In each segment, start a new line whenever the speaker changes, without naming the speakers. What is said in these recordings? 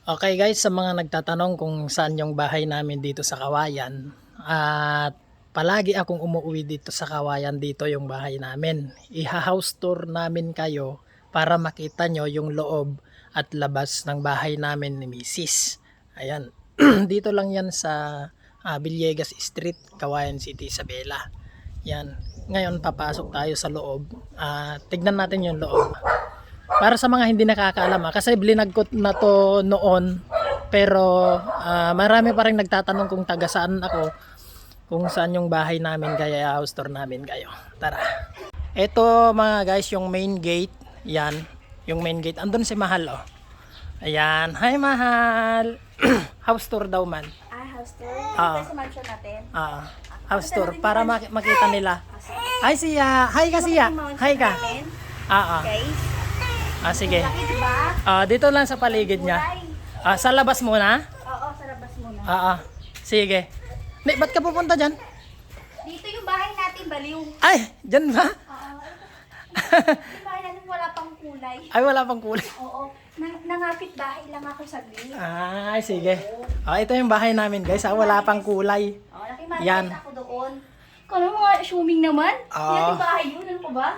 Okay guys, sa mga nagtatanong kung saan yung bahay namin dito sa Kawayan, at palagi akong umuwi dito sa Kawayan, dito yung bahay namin. Iha-house tour namin kayo para makita nyo yung loob at labas ng bahay namin ni Mrs. Ayan, dito lang yan sa Villegas Street, Kawayan City, Isabela. Yan, ngayon papasok tayo sa loob. Tignan natin yung loob. Para sa mga hindi nakakaalam, kasi blinag ko na to noon, pero marami pa rin nagtatanong kung taga saan ako, kung saan yung bahay namin, kaya house tour namin kayo. Tara. Ito mga guys, yung main gate. Yan, yung main gate. Andun si Mahal, oh. Ayan, hi Mahal. House tour daw man.
House tour? Sa mansion natin?
House tour para makita nila. Hi siya. Hi ka siya. Hi ka.
Guys.
Sige.
Laki, diba?
Dito lang sa paligid niya. Sa labas muna?
Oo, sa labas muna.
Sige. Ba't ka pupunta dyan?
Dito yung bahay natin, baliw.
Ay, dyan ba?
Yung bahay natin wala pang kulay.
Ay, wala pang kulay.
Oo. Nangapit bahay lang ako saglit.
Ay, sige. Ito yung bahay namin guys. Wala pang kulay. Yan.
Nakimaliit ako doon. Kano mga assuming naman? Yan yung bahay yun, ano pa ba?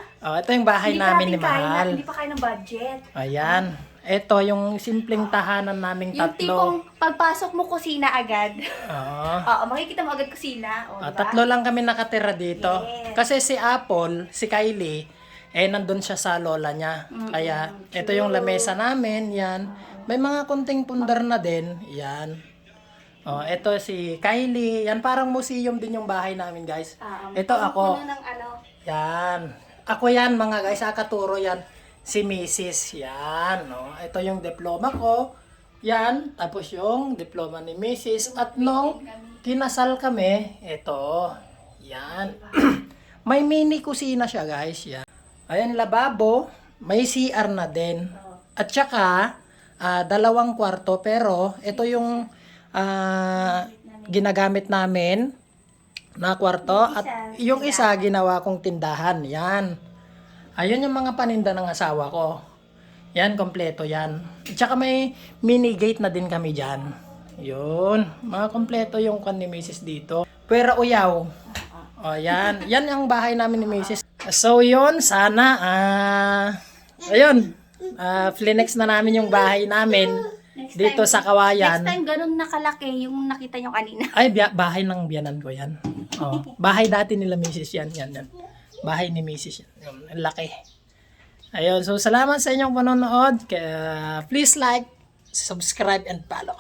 Ito yung bahay namin ni Mahal.
Hindi pa kaya ng budget.
Ayan. Ito yung simpleng tahanan naming
Yung tipong
tatlo.
pagpasok mo kusina agad.
Oo.
Makikita mo agad kusina. Diba?
Tatlo lang kami nakatira dito.
Yes.
Kasi si Apple, si Kylie, nandun siya sa lola niya. Kaya ito yung lamesa namin, yan. May mga kunting pundar na din, yan. Ito si Kylie, yan parang museum din yung bahay namin guys. Ito ako.
Ng ano.
Yan. Ako yan mga guys, katuro yan. Si Mrs. Yan. Ito yung diploma ko. Yan. Tapos yung diploma ni Mrs. At nung kinasal kami, ito. Yan. May mini kusina siya guys. Yan. Ayan, lababo. May CR na din. At saka, 2 kwarto. Pero ito yung ginagamit namin na kwarto. At yung isa, ginawa kong tindahan. Yan. Ayun yung mga paninda ng asawa ko. Yan, kompleto yan. At saka may mini gate na din kami dyan. Yun. Mga kompleto yung kan ni Mrs. dito. Pero uyaw. Yan. Yan ang bahay namin ni Mrs. So yun, sana ayun. Flinex na namin yung bahay namin dito sa Kawayan.
Next time, ganun nakalaki yung nakita nyo kanina.
Ay, bahay ng biyanan ko yan. Bahay dati nila Mrs. Yan. Bahay ni Mrs. yan. Ang laki. Ayun, so salamat sa inyong panonood. Please like, subscribe, and follow.